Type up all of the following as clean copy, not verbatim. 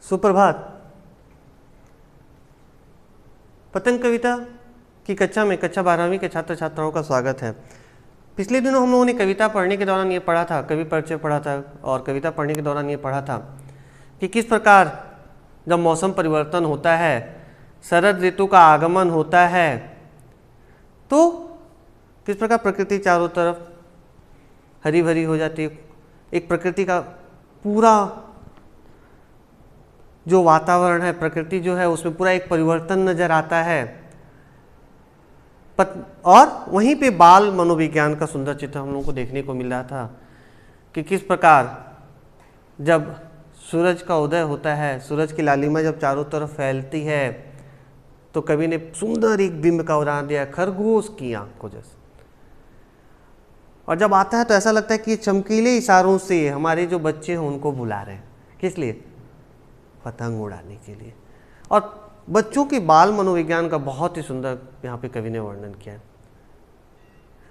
सुप्रभात। पतंग कविता की कक्षा में कक्षा 12वीं के छात्र छात्राओं का स्वागत है। पिछले दिनों हम लोगों ने कविता पढ़ने के दौरान ये पढ़ा था, कवि परिचय पढ़ा था, और कविता पढ़ने के दौरान ये पढ़ा था कि किस प्रकार जब मौसम परिवर्तन होता है, शरद ऋतु का आगमन होता है, तो किस प्रकार प्रकृति चारों तरफ हरी भरी हो जाती है। एक प्रकृति का पूरा जो वातावरण है, प्रकृति जो है, उसमें पूरा एक परिवर्तन नजर आता है। और वहीं पे बाल मनोविज्ञान का सुंदर चित्र हम लोगों को देखने को मिल रहा था कि किस प्रकार जब सूरज का उदय होता है, सूरज की लालिमा जब चारों तरफ फैलती है, तो कवि ने सुंदर एक बिंब का उदाहरण दिया, खरगोश की आंख को जैसे। और जब आता है तो ऐसा लगता है कि चमकीले इशारों से हमारे जो बच्चे हैं उनको बुला रहे हैं। किस लिए? पतंग उड़ाने के लिए। और बच्चों के बाल मनोविज्ञान का बहुत ही सुंदर यहाँ पे कवि ने वर्णन किया है।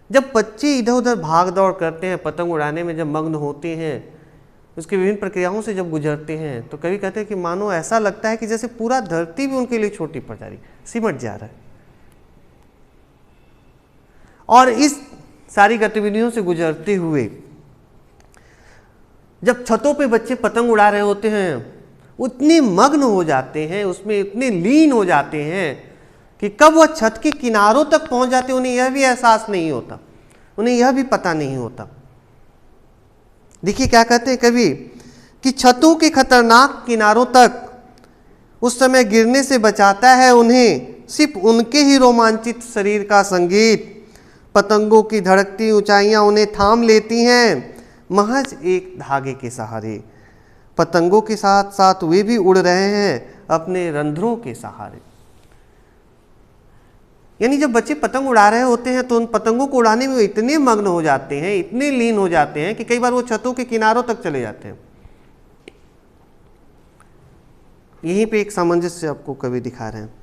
जब बच्चे इधर उधर भाग दौड़ करते हैं, पतंग उड़ाने में जब मग्न होते हैं, उसकी विभिन्न प्रक्रियाओं से जब गुजरते हैं, तो कवि कहते हैं कि मानो ऐसा लगता है कि जैसे पूरा धरती भी उनके लिए छोटी पड़ जा रही, सिमट जा रहा है। और इस सारी गतिविधियों से गुजरते हुए जब छतों पे बच्चे पतंग उड़ा रहे होते हैं, उतने मग्न हो जाते हैं, उसमें इतने लीन हो जाते हैं कि कब वह छत के किनारों तक पहुंच जाते हैं उन्हें यह भी एहसास नहीं होता, उन्हें यह भी पता नहीं होता। देखिए क्या कहते हैं कवि कि छतों के खतरनाक किनारों तक उस समय गिरने से बचाता है उन्हें सिर्फ उनके ही रोमांचित शरीर का संगीत। पतंगों की धड़कती ऊंचाइयां उन्हें थाम लेती हैं महज एक धागे के सहारे। पतंगों के साथ साथ वे भी उड़ रहे हैं अपने रंध्रों के सहारे। यानी जब बच्चे पतंग उड़ा रहे होते हैं तो उन पतंगों को उड़ाने में इतने मग्न हो जाते हैं, इतने लीन हो जाते हैं कि कई बार वो छतों के किनारों तक चले जाते हैं। यहीं पे एक सामंजस्य आपको कवि दिखा रहे हैं।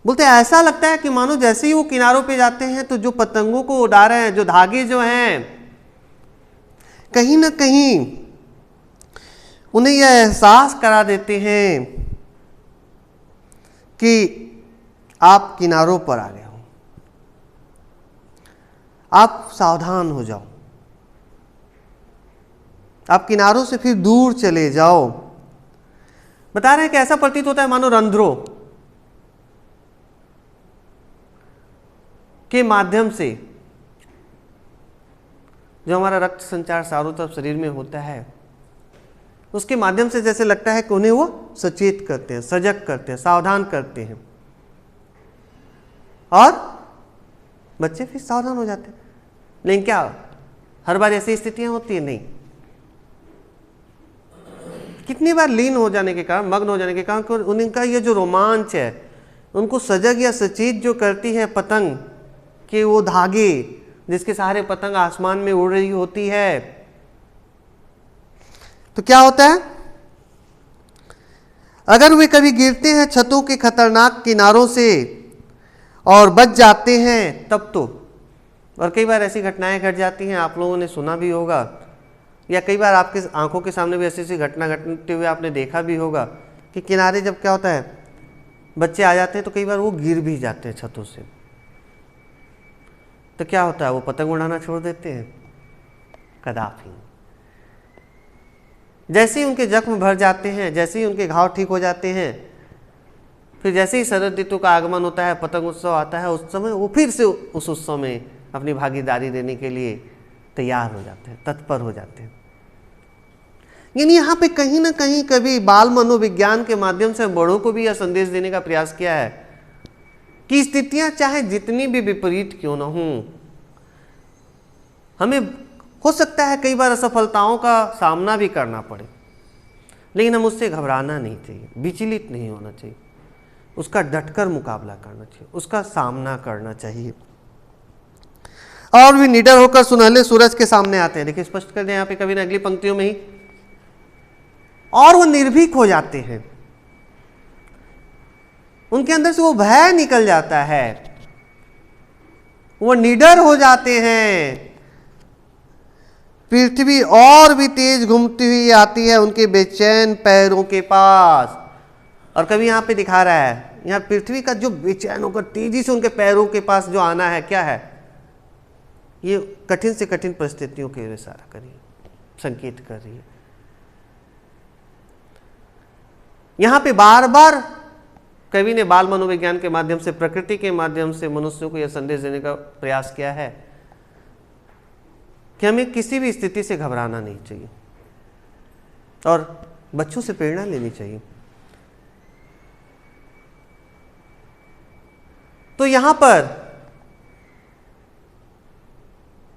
बोलते हैं ऐसा लगता है कि मानो जैसे ही वो किनारों पे जाते हैं तो जो पतंगों को उड़ा रहे हैं, जो धागे जो हैं, कहीं ना कहीं उन्हें यह एहसास करा देते हैं कि आप किनारों पर आ गए हो, आप सावधान हो जाओ, आप किनारों से फिर दूर चले जाओ। बता रहे हैं कि ऐसा प्रतीत होता है मानो रंध्रों के माध्यम से जो हमारा रक्त संचार चारों तरफ शरीर में होता है, उसके माध्यम से जैसे लगता है कि उन्हें वो सचेत करते हैं, सजग करते हैं, सावधान करते हैं, और बच्चे फिर सावधान हो जाते हैं। लेकिन क्या हर बार ऐसी स्थितियां होती है? नहीं। कितनी बार लीन हो जाने के कारण, मग्न हो जाने के कारण उनका ये जो रोमांच है, उनको सजग या सचेत जो करती है पतंग के वो धागे जिसके सहारे पतंग आसमान में उड़ रही होती है, तो क्या होता है? अगर वे कभी गिरते हैं छतों के खतरनाक किनारों से और बच जाते हैं तब तो, और कई बार ऐसी घटनाएं घट जाती हैं, आप लोगों ने सुना भी होगा, या कई बार आपके आंखों के सामने भी ऐसी ऐसी घटना घटते हुए आपने देखा भी होगा कि किनारे जब क्या होता है, बच्चे आ जाते हैं तो कई बार वो गिर भी जाते हैं छतों से। तो क्या होता है? वो पतंग उड़ाना छोड़ देते हैं? कदापि। जैसे ही उनके जख्म भर जाते हैं, जैसे ही उनके घाव ठीक हो जाते हैं, फिर जैसे ही शरद ऋतु का आगमन होता है, पतंग उत्सव आता है, उस समय वो फिर से उस उत्सव में अपनी भागीदारी देने के लिए तैयार हो जाते हैं, तत्पर हो जाते हैं। यानी यहाँ पे कहीं ना कहीं कभी बाल मनोविज्ञान के माध्यम से बड़ों को भी यह संदेश देने का प्रयास किया है कि स्थितियां चाहे जितनी भी विपरीत क्यों ना हों, हमें हो सकता है कई बार असफलताओं का सामना भी करना पड़े, लेकिन हम उससे घबराना नहीं चाहिए, विचलित नहीं होना चाहिए, उसका डटकर मुकाबला करना चाहिए, उसका सामना करना चाहिए। और भी निडर होकर सुनहले सूरज के सामने आते हैं। देखिए स्पष्ट कर दें यहाँ पे कवि ने अगली पंक्तियों में ही, और वो निर्भीक हो जाते हैं, उनके अंदर से वो भय निकल जाता है, वो निडर हो जाते हैं। पृथ्वी और भी तेज घूमती हुई आती है उनके बेचैन पैरों के पास। और कभी यहाँ पे दिखा रहा है, यहाँ पृथ्वी का जो बेचैन होकर तेजी से उनके पैरों के पास जो आना है, क्या है ये? कठिन से कठिन परिस्थितियों के इशारा कर रही है, संकेत कर रही है। यहां पे बार बार कवि ने बाल मनोविज्ञान के माध्यम से, प्रकृति के माध्यम से मनुष्यों को यह संदेश देने का प्रयास किया है कि हमें किसी भी स्थिति से घबराना नहीं चाहिए और बच्चों से प्रेरणा लेनी चाहिए। तो यहां पर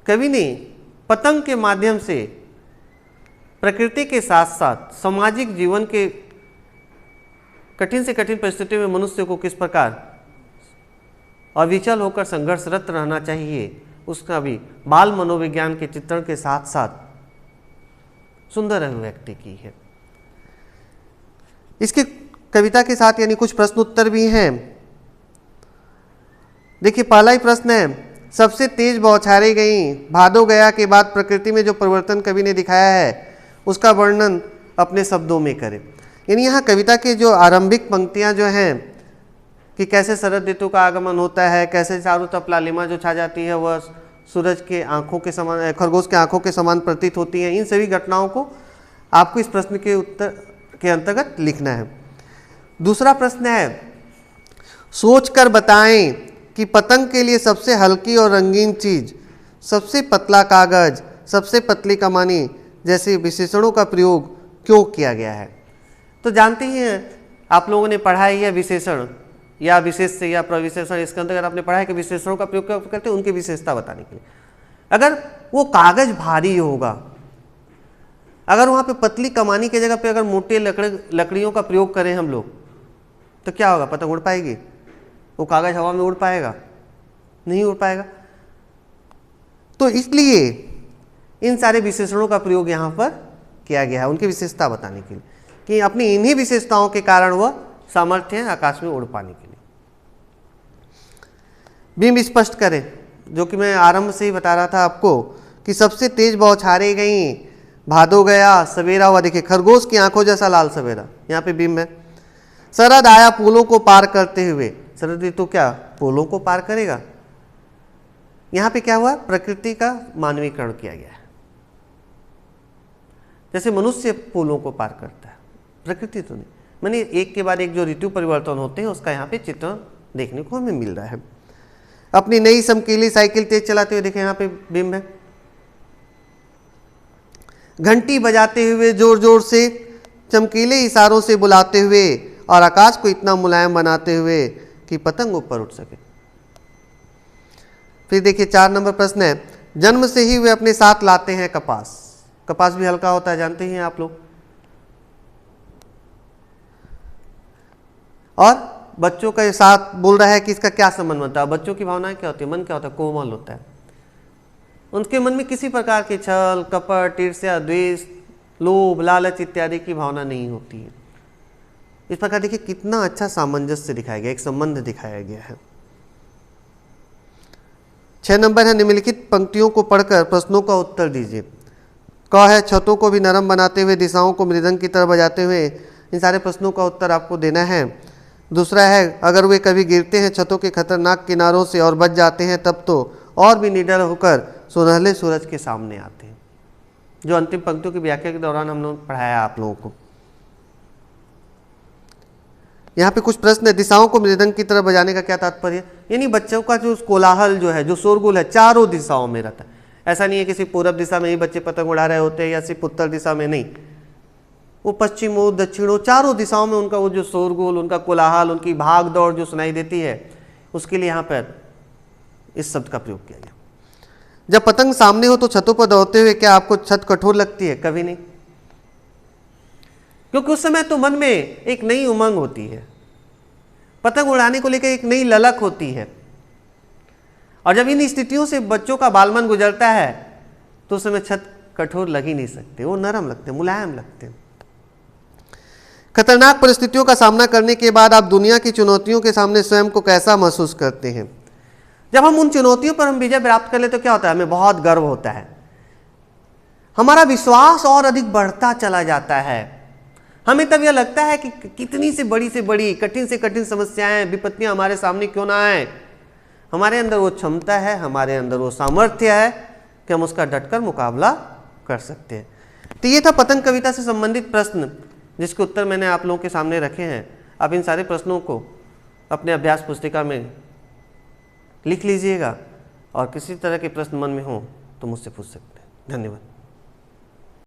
कवि ने पतंग के माध्यम से प्रकृति के साथ साथ सामाजिक जीवन के कठिन से कठिन परिस्थितियों में मनुष्य को किस प्रकार अविचल होकर संघर्षरत रहना चाहिए, उसका भी बाल मनोविज्ञान के चित्रण के साथ साथ सुंदर अभिव्यक्ति की है। इसके कविता के साथ यानी कुछ प्रश्न उत्तर भी हैं। देखिए, पहला ही प्रश्न है, सबसे तेज बौछारें गई भादो गया के बाद प्रकृति में जो परिवर्तन कवि ने दिखाया है उसका वर्णन अपने शब्दों में करें। यानी यहाँ कविता के जो आरंभिक पंक्तियाँ जो हैं कि कैसे शरद ऋतु का आगमन होता है, कैसे चारों तरफ लालिमा जो छा जाती है वह सूरज के आंखों के समान, खरगोश के आंखों के समान प्रतीत होती हैं, इन सभी घटनाओं को आपको इस प्रश्न के उत्तर के अंतर्गत लिखना है। दूसरा प्रश्न है, सोच कर बताएं कि पतंग के लिए सबसे हल्की और रंगीन चीज, सबसे पतला कागज, सबसे पतली कमानी जैसे विशेषणों का प्रयोग क्यों किया गया है। तो जानते ही हैं आप लोगों ने पढ़ा ही है विशेषण या विशेष या प्रविशेषण, इसके अंतर्गत आपने पढ़ा है कि विशेषणों का प्रयोग क्यों करते हैं, उनकी विशेषता बताने के लिए। अगर वो कागज भारी होगा, अगर वहाँ पे पतली कमानी की जगह पे अगर मोटे लकड़ियों का प्रयोग करें हम लोग, तो क्या होगा? पतंग उड़ पाएगी? वो कागज हवा में उड़ पाएगा? नहीं उड़ पाएगा। तो इसलिए इन सारे विशेषणों का प्रयोग यहाँ पर किया गया है उनकी विशेषता बताने के लिए कि अपनी इन्हीं विशेषताओं के कारण वह सामर्थ्य है आकाश में उड़ पाने के लिए। बिंब स्पष्ट करें, जो कि मैं आरंभ से ही बता रहा था आपको कि सबसे तेज बौछारें गई भादो गया सवेरा हुआ। देखिए, खरगोश की आंखों जैसा लाल सवेरा, यहाँ पे बिंब है। शरद आया पुलों को पार करते हुए, शरद ऋतु क्या पुलों को पार करेगा? यहाँ पे क्या हुआ? प्रकृति का मानवीकरण किया गया है। जैसे मनुष्य पुलों को पार करता है, प्रकृति तो नहीं। माने एक के बाद एक जो ऋतु परिवर्तन होते हैं उसका यहाँ पे चित्रण देखने को हमें मिल रहा है। अपनी नई चमकीली साइकिल तेज चलाते हुए, देखें यहाँ पे बिंब है। घंटी बजाते हुए, जोर जोर से चमकीले इशारों से बुलाते हुए और आकाश को इतना मुलायम बनाते हुए कि पतंग ऊपर उठ सके। फिर देखिए 4 नंबर प्रश्न है, जन्म से ही वे अपने साथ लाते हैं कपास। कपास भी हल्का होता है, जानते ही हैं आप लोग। और बच्चों के साथ बोल रहा है कि इसका क्या संबंध बनता है। बच्चों की भावनाएं क्या होती है? मन क्या होता है? कोमल होता है। उनके मन में किसी प्रकार के छल, कपट, ईर्ष्या, द्वेष, लोभ, लालच इत्यादि की भावना नहीं होती है। इस प्रकार देखिए कितना अच्छा सामंजस्य दिखाया गया, एक संबंध दिखाया गया है। 6 नंबर है, निम्नलिखित पंक्तियों को पढ़कर प्रश्नों का उत्तर दीजिए। क है, छतों को भी नरम बनाते हुए, दिशाओं को मृदंग की तरह बजाते हुए। इन सारे प्रश्नों का उत्तर आपको देना है। दूसरा है, अगर वे कभी गिरते हैं छतों के खतरनाक किनारों से और बच जाते हैं तब तो और भी निडर होकर सुनहले सूरज के सामने आते हैं। जो अंतिम पंक्तियों की व्याख्या के दौरान हम लोग पढ़ाया आप लोगों को। यहाँ पे कुछ प्रश्न है, दिशाओं को मृदंग की तरह बजाने का क्या तात्पर्य? यानी बच्चों का जो कोलाहल जो है, जो शोरगुल है, चारों दिशाओं में रहता है। ऐसा नहीं है कि सिर्फ पूर्व दिशा में ही बच्चे पतंग उड़ा रहे होते हैं या सिर्फ उत्तर दिशा में, नहीं। वो पश्चिम हो, दक्षिण हो, चारों दिशाओं में उनका वो जो शोरगुल, उनका कोलाहल, उनकी भाग दौड़ जो सुनाई देती है, उसके लिए यहाँ पर इस शब्द का प्रयोग किया गया। जब पतंग सामने हो तो छतों पर दौड़ते हुए क्या आपको छत कठोर लगती है? कभी नहीं, क्योंकि उस समय तो मन में एक नई उमंग होती है, पतंग उड़ाने को लेकर एक नई ललक होती है। और जब इन स्थितियों से बच्चों का बालमन गुजरता है तो उस समय छत कठोर लग ही नहीं सकते, वो नरम लगते, मुलायम लगते। खतरनाक परिस्थितियों का सामना करने के बाद आप दुनिया की चुनौतियों के सामने स्वयं को कैसा महसूस करते हैं? जब हम उन चुनौतियों पर हम विजय प्राप्त कर ले तो क्या होता है? हमें बहुत गर्व होता है। हमारा विश्वास और अधिक बढ़ता चला जाता है। हमें तब यह लगता है कि कितनी से बड़ी कठिन से कठिन समस्याएं, विपत्तियां हमारे सामने क्यों ना आए, हमारे अंदर वो क्षमता है, हमारे अंदर वो सामर्थ्य है कि हम उसका डटकर मुकाबला कर सकते हैं। तो ये था पतंग कविता से संबंधित प्रश्न, जिसके उत्तर मैंने आप लोगों के सामने रखे हैं। आप इन सारे प्रश्नों को अपने अभ्यास पुस्तिका में लिख लीजिएगा और किसी तरह के प्रश्न मन में हो तो मुझसे पूछ सकते हैं। धन्यवाद।